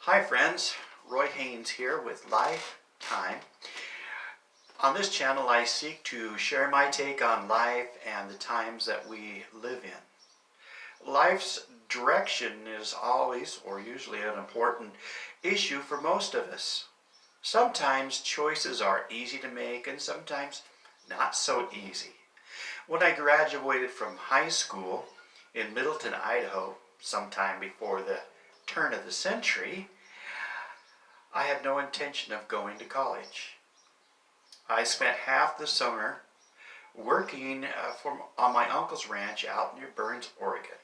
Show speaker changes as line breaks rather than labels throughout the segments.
Hi friends, Roy Haynes here with Lifetime. On this channel I seek to share my take on life and the times that we live in. Life's direction is always or usually an important issue for most of us. Sometimes choices are easy to make and sometimes not so easy. When I graduated from high school in Middleton, Idaho, sometime before the turn of the century, I had no intention of going to college. I spent half the summer working on my uncle's ranch out near Burns, Oregon.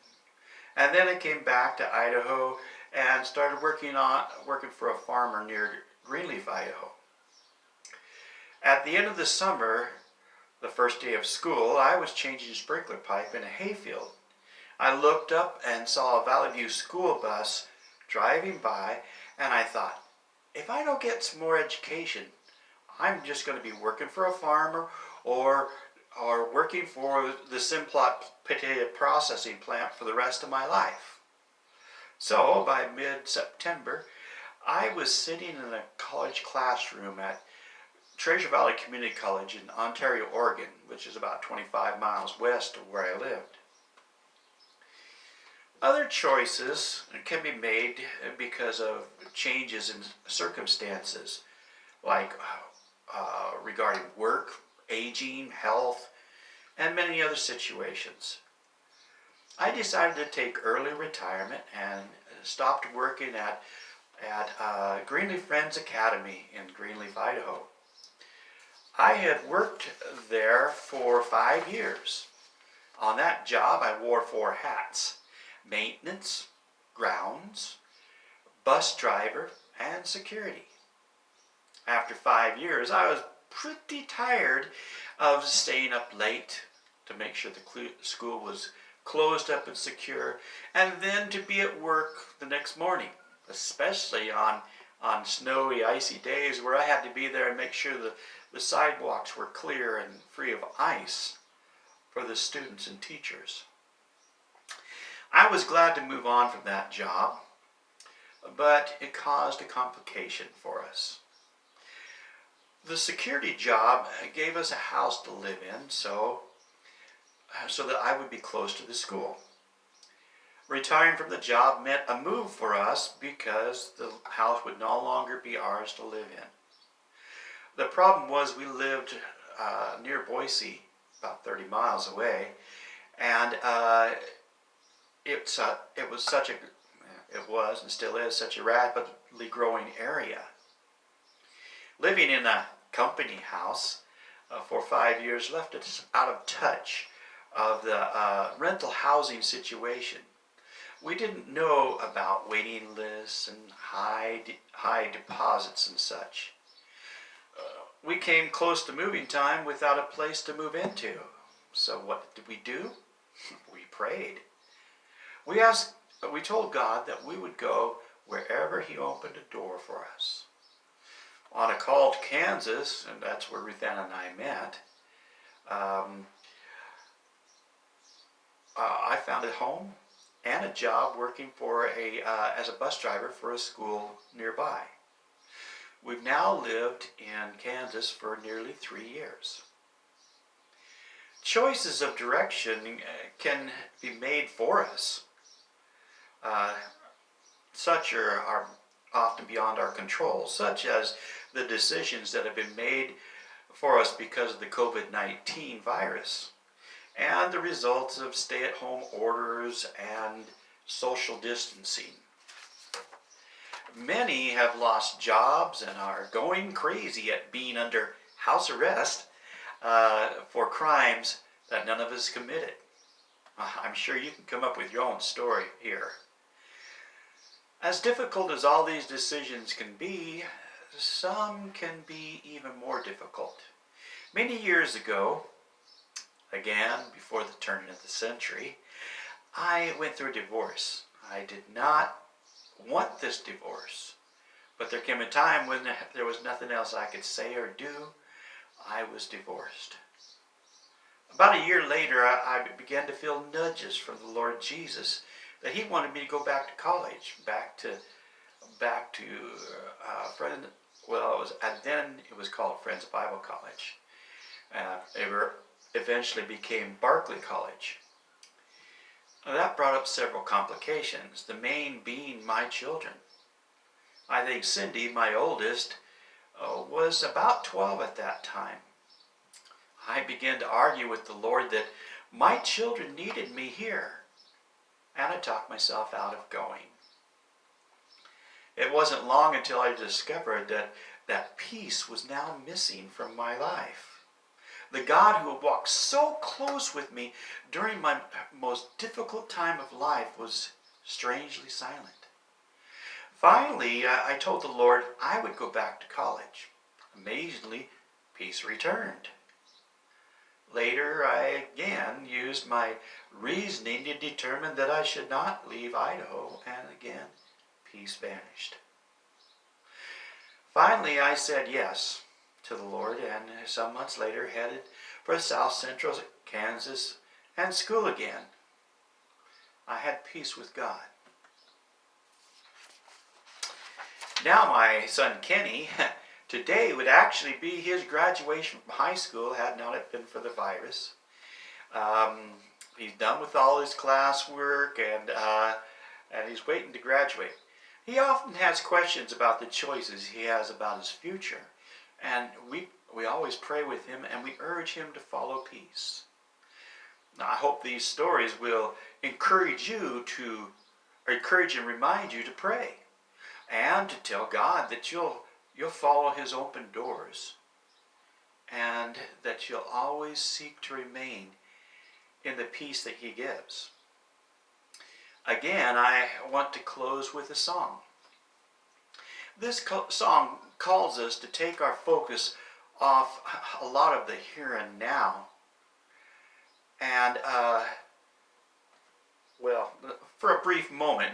And then I came back to Idaho and started working for a farmer near Greenleaf, Idaho. At the end of the summer, the first day of school, I was changing a sprinkler pipe in a hayfield. I looked up and saw a Valley View school bus driving by, and I thought, if I don't get some more education, I'm just going to be working for a farmer or working for the Simplot potato processing plant for the rest of my life. So by mid-September, I was sitting in a college classroom at Treasure Valley Community College in Ontario, Oregon, which is about 25 miles west of where I lived. Other choices can be made because of changes in circumstances, like regarding work, aging, health, and many other situations. I decided to take early retirement and stopped working at Greenleaf Friends Academy in Greenleaf, Idaho. I had worked there for 5 years. On that job, I wore 4 hats: maintenance, grounds, bus driver, and security. After 5 years, I was pretty tired of staying up late to make sure the school was closed up and secure, and then to be at work the next morning, especially on snowy, icy days where I had to be there and make sure the sidewalks were clear and free of ice for the students and teachers. I was glad to move on from that job, but it caused a complication for us. The security job gave us a house to live in so that I would be close to the school. Retiring from the job meant a move for us because the house would no longer be ours to live in. The problem was we lived near Boise, about 30 miles away, and it was and still is such a rapidly growing area. Living in a company house for 5 years left us out of touch of the rental housing situation. We didn't know about waiting lists and high deposits and such. We came close to moving time without a place to move into. So what did we do? We prayed. We told God that we would go wherever He opened a door for us. On a call to Kansas, and that's where Ruth Ann and I met, I found a home and a job working as a bus driver for a school nearby. We've now lived in Kansas for nearly 3 years. Choices of direction can be made for us. Such are often beyond our control, such as the decisions that have been made for us because of the COVID-19 virus and the results of stay-at-home orders and social distancing. Many have lost jobs and are going crazy at being under house arrest for crimes that none of us committed. I'm sure you can come up with your own story here. As difficult as all these decisions can be, some can be even more difficult. Many years ago, again before the turn of the century, I went through a divorce. I did not want this divorce, but there came a time when there was nothing else I could say or do. I was divorced. About a year later, I began to feel nudges from the Lord Jesus that He wanted me to go back to college, back to back to friend. Well, it was called Friends Bible College. Eventually became Barclay College. Now, that brought up several complications, the main being my children. I think Cindy, my oldest, was about 12 at that time. I began to argue with the Lord that my children needed me here, and I talked myself out of going. It wasn't long until I discovered that peace was now missing from my life. The God who had walked so close with me during my most difficult time of life was strangely silent. Finally, I told the Lord I would go back to college. Amazingly, peace returned. Later, I again used my reasoning to determine that I should not leave Idaho, and again, peace vanished. Finally, I said yes to the Lord, and some months later headed for South Central Kansas and school again. I had peace with God. Now my son Kenny, today would actually be his graduation from high school had not it been for the virus. He's done with all his classwork and he's waiting to graduate. He often has questions about the choices he has about his future, and we always pray with him and we urge him to follow peace. Now, I hope these stories will encourage and remind you to pray and to tell God that you'll follow his open doors and that you'll always seek to remain in the peace that he gives. Again, I want to close with a song. This song calls us to take our focus off a lot of the here and now. And, for a brief moment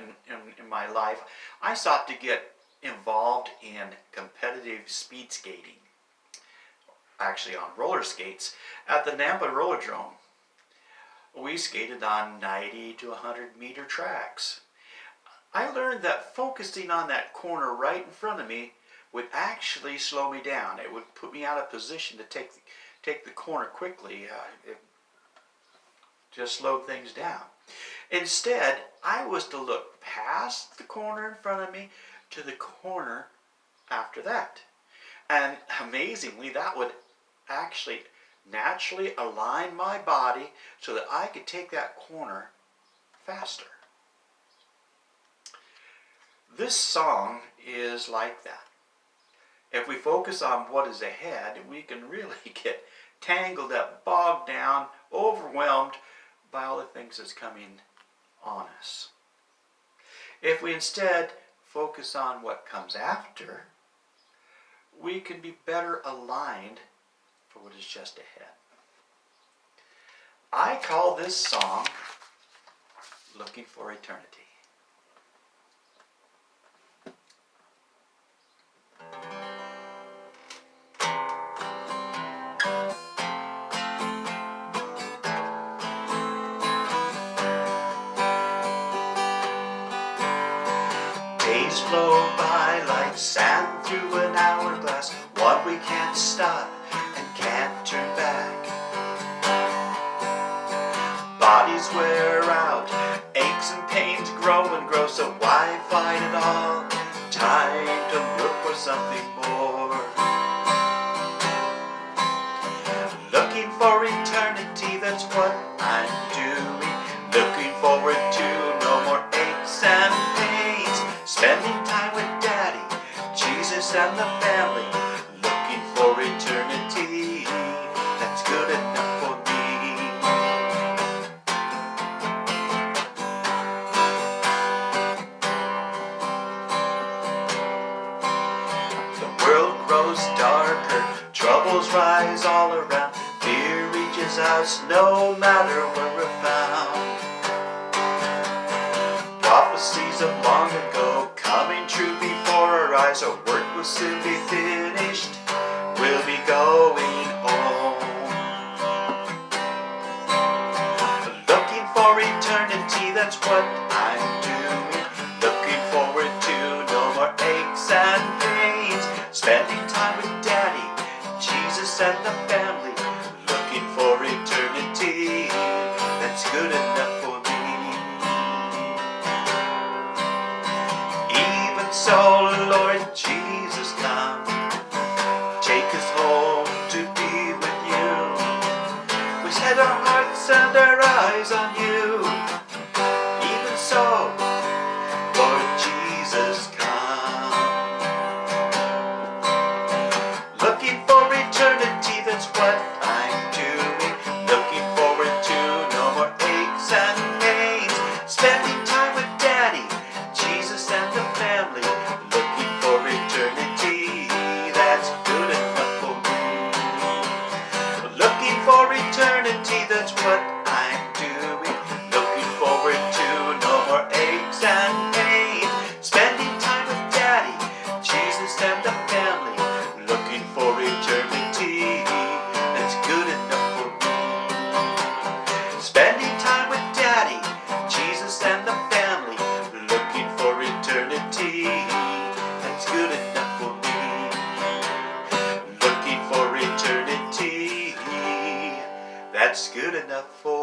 in my life, I sought to get involved in competitive speed skating. Actually on roller skates at the Nampa Rollerdrome. We skated on 90 to 100 meter tracks. I learned that focusing on that corner right in front of me would actually slow me down. It would put me out of position to take the corner quickly. It just slowed things down. Instead, I was to look past the corner in front of me to the corner after that. And amazingly, that would actually naturally align my body so that I could take that corner faster. This song is like that. If we focus on what is ahead, we can really get tangled up, bogged down, overwhelmed by all the things that's coming on us. If we instead focus on what comes after, we can be better aligned for what is just ahead. I call this song Looking for Eternity. Days flow by like sand through an hourglass, one we can't stop and can't turn back. Bodies wear out, aches and pains grow and grow, so why fight it all? Time to look for something more. Looking for eternity, that's what I'm doing. Looking forward to no more aches and pains. Spending time with Daddy, Jesus and the family. Looking for eternity, that's good enough for me. The world grows darker, troubles rise all around. Fear reaches us no matter where we're found. Prophecies of long ago coming true before our eyes. Our work will soon be finished. We'll be going home. Looking for eternity, that's what I'm doing. Looking forward to no more more aches and pains. Spending time with Daddy, Jesus and the family, looking for eternity. That's good enough for me. Even so, Lord Jesus, come, take us home to be with you. We set our hearts and our eyes on you. Even so, Lord Jesus, come. Looking for eternity, that's what I'm doing. Looking forward to no more aches and pains. Spending time with Daddy, Jesus and the family, looking for eternity. That's good enough for me. Looking for eternity, that's what I'm doing. Looking forward to no more aches and pains. Spending time with Daddy, Jesus and the family, looking for eternity. That's good enough for me. Spending time with Daddy, Jesus and the family, looking for eternity. That's good enough for me. Looking for eternity. That's good enough for